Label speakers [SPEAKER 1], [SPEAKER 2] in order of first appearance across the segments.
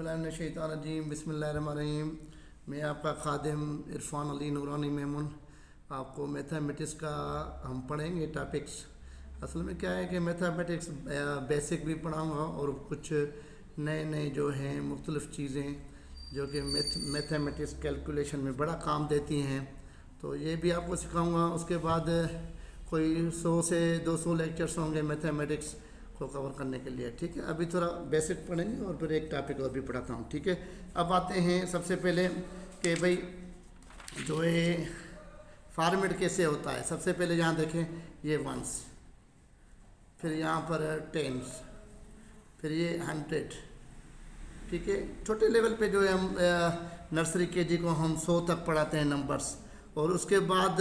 [SPEAKER 1] औज़ुबिल्लाहिमिनश्शैतानिर्रजीम बिस्मिल्लाहिर्रहमानिर्रहीम। मैं आपका खादिम इरफान अली नूरानी मेमून आपको मैथमेटिक्स का हम पढ़ेंगे टॉपिक्स। असल में क्या है कि मैथमेटिक्स बेसिक भी पढ़ाऊँगा और कुछ नए नए जो हैं मुख्तलिफ़ चीज़ें जो कि मैथमेटिक्स कैलकुलेशन में बड़ा काम देती हैं, तो ये भी आपको सिखाऊंगा। उसके बाद कोई 100 से 200 लेक्चर्स होंगे मैथमेटिक्स को कवर करने के लिए। ठीक है, अभी थोड़ा बेसिक पढ़ेंगे और फिर एक टॉपिक और भी पढ़ाता हूँ। ठीक है, अब आते हैं सबसे पहले कि भाई जो ये फॉर्मेट कैसे होता है। सबसे पहले यहाँ देखें, ये वंस, फिर यहाँ पर टेंस, फिर ये 100। ठीक है, छोटे लेवल पे जो है हम नर्सरी केजी को हम 100 तक पढ़ाते हैं नंबर्स, और उसके बाद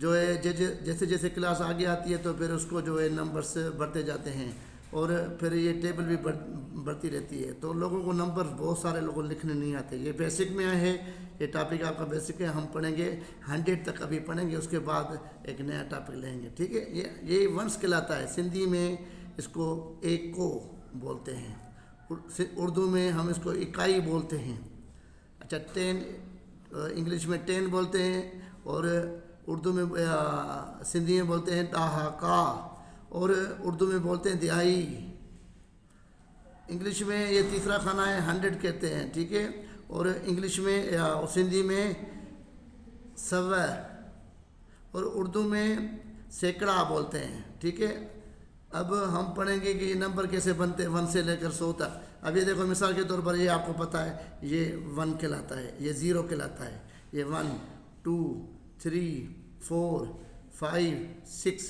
[SPEAKER 1] जो है जैसे जैसे क्लास आगे आती है तो फिर उसको जो है नंबर्स बढ़ते जाते हैं और फिर ये टेबल भी बढ़ती रहती है। तो लोगों को नंबर बहुत सारे लोगों को लिखने नहीं आते। ये बेसिक में है, ये टॉपिक आपका बेसिक है। हम पढ़ेंगे 100 तक अभी पढ़ेंगे, उसके बाद एक नया टॉपिक लेंगे। ठीक है, ये वंश कहलाता है। सिंधी में इसको एक को बोलते हैं, उर्दू में हम इसको इकाई बोलते हैं। अच्छा, 10 इंग्लिश में 10 बोलते हैं और उर्दू में सिंधी में बोलते हैं दहाका, और उर्दू में बोलते हैं दिहाई। इंग्लिश में ये तीसरा खाना है, 100 कहते हैं। ठीक है, और इंग्लिश में सिंधी में सवा, और उर्दू में सैकड़ा बोलते हैं। ठीक है, अब हम पढ़ेंगे कि ये नंबर कैसे बनते हैं 1 से लेकर 100 तक। अब ये देखो, मिसाल के तौर पर ये आपको पता है, ये 1 कहलाता है, ये 0 कहलाता है, ये 1 2 3 4 5 6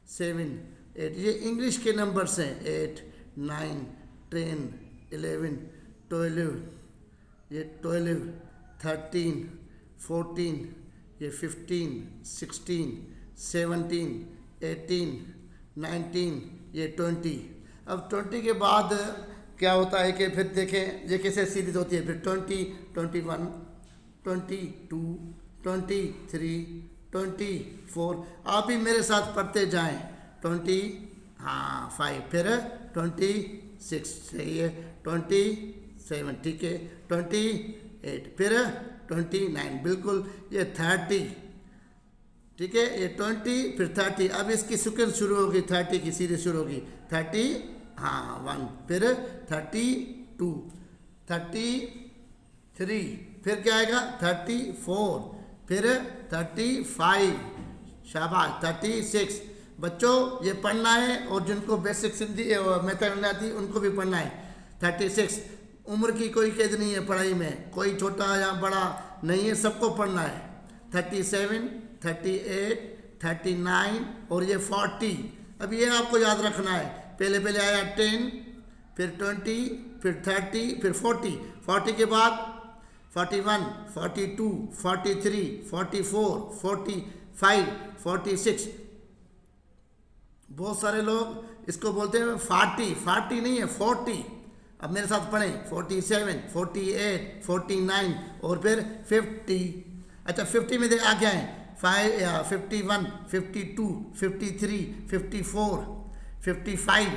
[SPEAKER 1] 7 8, ये इंग्लिश के नंबर्स हैं। 8 9 10 11 12, ये 12 13 14, ये 15 16 17 18 19, ये 20। अब 20 के बाद क्या होता है कि फिर देखें ये कैसे सीरीज होती है। फिर 20 21 22 23 24। आप भी मेरे साथ पढ़ते जाएं। 5, फिर 26, सही है, 27, ठीक है, 28, फिर 29, बिल्कुल, ये 30। ठीक है, ये 20 फिर 30। अब इसकी सीक्वेंस शुरू होगी, 30 की सीरीज शुरू होगी। 1, फिर 32 33, फिर क्या आएगा 34, फिर 35, शाबाश 36। बच्चों ये पढ़ना है, और जिनको बेसिक सिंधी मेथड नहीं आती उनको भी पढ़ना है। 36, उम्र की कोई कैद नहीं है पढ़ाई में, कोई छोटा या बड़ा नहीं है, सबको पढ़ना है। 37 38 39 और ये 40। अब ये आपको याद रखना है, पहले आया 10, फिर 20, फिर 30, फिर 40। 40 के बाद 41 42 43 44 45 46। बहुत सारे लोग इसको बोलते हैं 40 नहीं है, 40। अब मेरे साथ पढ़ें, 47 48 49 और फिर 50। अच्छा, 50 में आ गया है 51 52 53 54 55,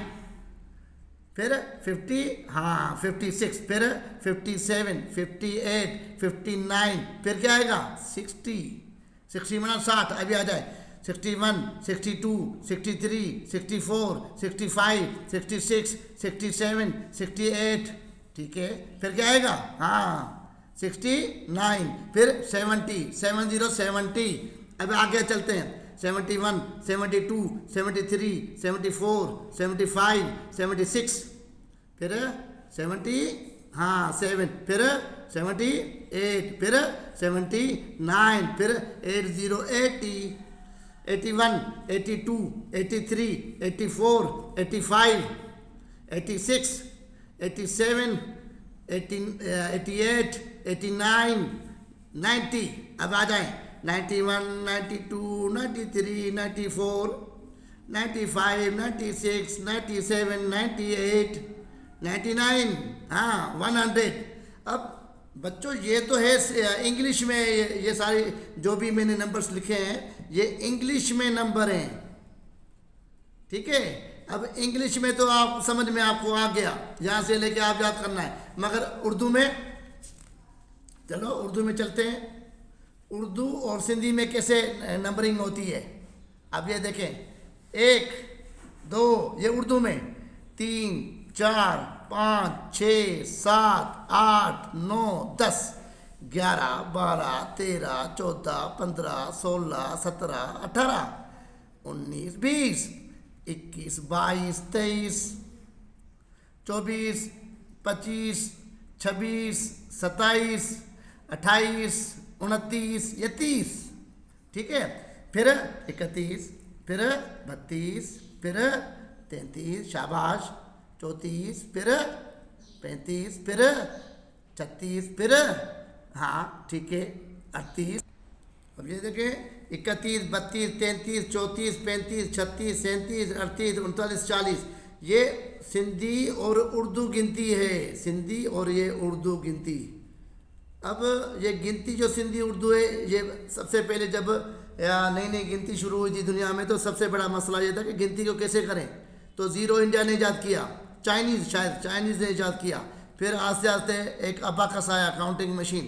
[SPEAKER 1] फिर 56, फिर 57 58 59, फिर क्या आएगा 60 माना 60। अभी आ जाए 61 62 63 64 65 66 67 68। ठीक है, फिर क्या आएगा 69, फिर 70। अब आगे चलते हैं 71 72 73 74 75 76, फिर 7, फिर 78, फिर 79, फिर 80 81 82 83 84 85 86 87 88 89 90। अब आ जाएं 91 92 93 94 95 96 97 98 99, 100। अब बच्चों ये तो है इंग्लिश में, ये सारे जो भी मैंने नंबर्स लिखे हैं ये इंग्लिश में नंबर हैं। ठीक है, अब इंग्लिश में तो आप समझ में आपको आ गया, यहाँ से लेके आप याद करना है, मगर उर्दू में, चलो उर्दू में चलते हैं। उर्दू और सिंधी में कैसे नंबरिंग होती है, अब ये देखें, 1 2, ये उर्दू में 3 4 5 6 7 8 9 10 11 12 13 14 15 16 17 18 19 20 21 22 23 24 25 26 27 28 29, ये 30, ठीक है। फिर 31, फिर 32, फिर 33, शाबाश, 34, फिर 35, फिर 36, फिर हाँ ठीक है 38। अब ये देखें 31, 32, 33, 34, 35, 36, 37, 38, 39, 40, ये सिंधी और उर्दू गिनती है, सिंधी और ये उर्दू गिनती। अब ये गिनती जो सिंधी उर्दू है, ये सबसे पहले जब नई नई गिनती शुरू हुई थी दुनिया में, तो सबसे बड़ा मसला ये था कि गिनती को कैसे करें। तो ज़ीरो इंडिया ने ईजाद किया, चाइनीज़ ने ईजाद किया, फिर आस्ते आस्ते एक अबाकस आया, काउंटिंग मशीन,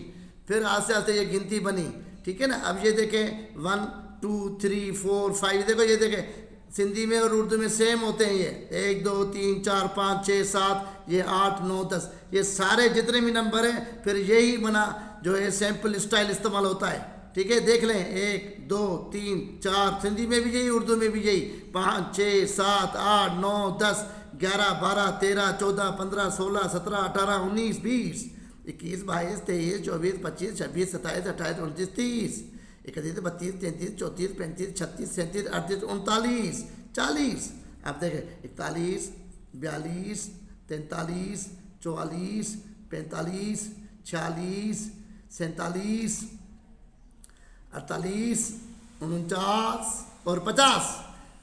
[SPEAKER 1] फिर आस्ते आस्ते ये गिनती बनी, ठीक है ना। अब ये देखें 1 2 3 4 5, देखो ये देखें सिंधी में और उर्दू में सेम होते हैं, ये 1 2 3 4 5 6 7, ये 8 9 10, ये सारे जितने भी नंबर हैं, फिर यही बना जो है सैम्पल स्टाइल इस्तेमाल होता है, ठीक है। देख लें 1 2 3 4, सिंधी में भी यही, उर्दू में भी यही, 5 6 7 8 9 10 11 12 13 14 15 16 17 18 19 20 21 22 23 24 25 26 27 28 29 30 31 32 33 34 35 36 37 38 39 40। अब देखें 41 42 43 44 45 46 47 48 49 और 50।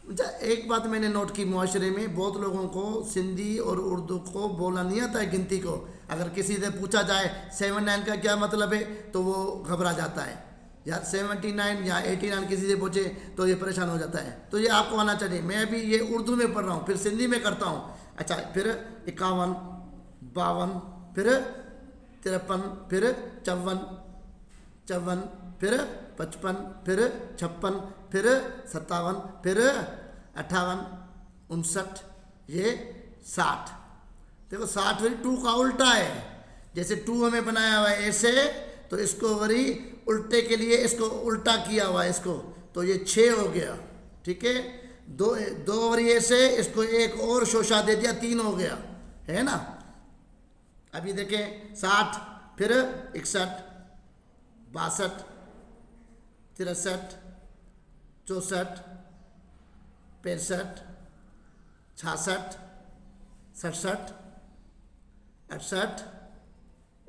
[SPEAKER 1] अच्छा, एक बात मैंने नोट की, मुआशरे में बहुत लोगों को सिंधी और उर्दू को बोलना नहीं आता है, गिनती को। अगर किसी से पूछा जाए 79 का क्या मतलब है, तो वो घबरा जाता है, यार 79 या 89 किसी से पूछे तो ये परेशान हो जाता है। तो ये आपको आना चाहिए। मैं भी ये उर्दू में पढ़ रहा हूँ, फिर सिंधी में करता हूँ। अच्छा, फिर 51 52, फिर 53, फिर 54, फिर 55, फिर 56, फिर 57, फिर 58, 59, ये 60। देखो 60 वही 2 का उल्टा है। जैसे 2 हमें बनाया हुआ है ऐसे, तो इसको वही उल्टे के लिए इसको उल्टा किया हुआ है इसको, तो ये 6 हो गया, ठीक है। दो वरी ऐसे, इसको एक और शोशा दे दिया, 3 हो गया, है ना। अभी देखें 60, फिर 61, 62, 63, 64, 65, 66, 67, 68,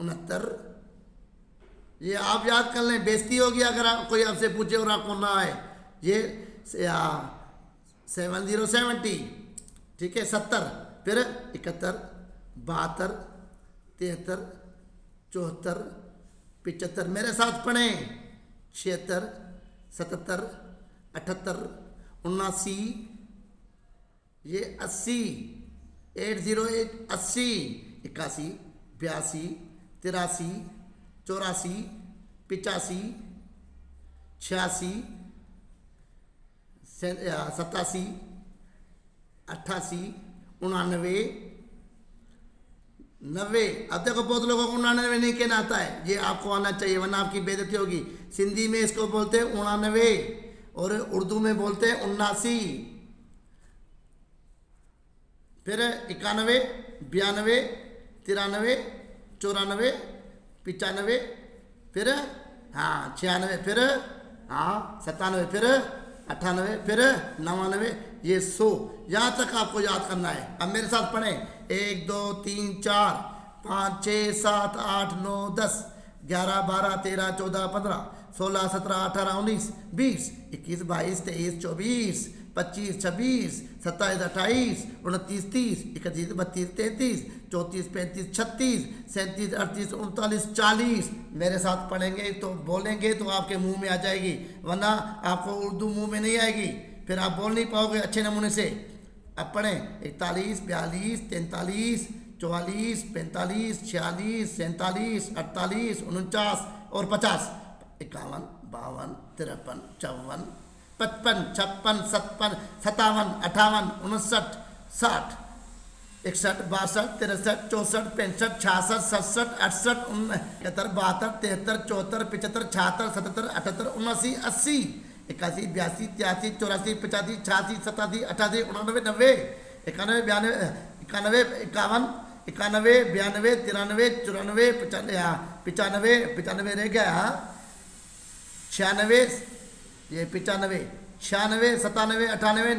[SPEAKER 1] 69। ये आप याद कर लें, बेइज्जती होगी अगर कोई आपसे पूछे और आपको ना आए। ये 70, ठीक है, 70, फिर 71, 72, 73, 74, 75, मेरे साथ पढ़ें, 76, 77, 78, 79, ये 80, 808, 80, 81, 82, 83, 84, 85, 86, 87, 88, 99, 90। अब देखो बहुत लोगों को 99 नहीं कहना आता है, ये आपको आना चाहिए वरना आपकी बेइज्जती होगी। सिंधी में इसको बोलते हैं 99 और उर्दू में बोलते हैं 79। फिर 91, 92, 93, 94, 95, फिर हाँ 96, फिर हाँ 97, फिर 98, फिर 99, ये 100। यहाँ तक आपको याद करना है। अब मेरे साथ पढ़ें, 1 2 3 4 5 6 7 8 9 10 11 12 13 14 15 16 17 18 19 20 21 22 23 24 25 26 27 28 29 30 31 32 33 34 35 36 37 38 39 40। मेरे साथ पढ़ेंगे तो बोलेंगे तो आपके मुंह में आ जाएगी, वरना आपको उर्दू मुंह में नहीं आएगी, फिर आप बोल नहीं पाओगे अच्छे नमूने से। अब पढ़ें 41, 42, 43, 44, 45, 46, 47, 48, 49 और 50, 51, 52, 53, 54, 55, 56, 57, 57, 58, 59, 60, 61, 62, 63, 64, 65, 66, 67, 68, 69, 72, 73, 74, 75, 76, 77, 78, 79, 80, 81, 82, 83, 84, 85, 86, 87, 88, 89, 90, 91, 92, 91, 91, 92, 93, 94, 95 रह गया, 96, ये 95, 96, 97, 98,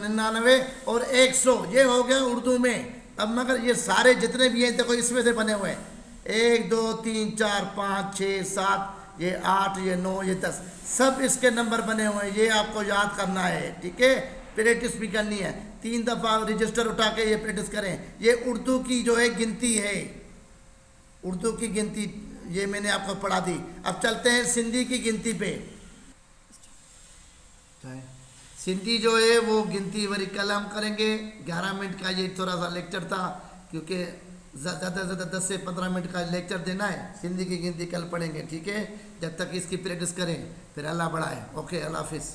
[SPEAKER 1] 99 और 100, ये हो गया उर्दू में। अब मगर ये सारे जितने भी हैं देखो इसमें से बने हुए हैं, 1, 2, 3, 4, 5, 6, 7, ये 8, ये 9, ये 10, सब इसके नंबर बने हुए हैं, ये आपको याद करना है, ठीक है। प्रैक्टिस भी करनी है, 3 दफ़ा रजिस्टर उठा के ये प्रैक्टिस करें। ये उर्दू की जो है गिनती है, उर्दू की गिनती ये मैंने आपको पढ़ा दी। अब चलते हैं सिंधी की गिनती पे। सिंधी जो है वो गिनती वरी कल हम करेंगे, 11 मिनट का ये थोड़ा सा लेक्चर था, क्योंकि ज़्यादा से ज़्यादा 10 से 15 मिनट का लेक्चर देना है। सिंधी की गिनती कल पढ़ेंगे, ठीक है। जब तक इसकी प्रैक्टिस करें, फिर अल्लाह बढ़ाए। ओके, अल्लाह हाफिज़।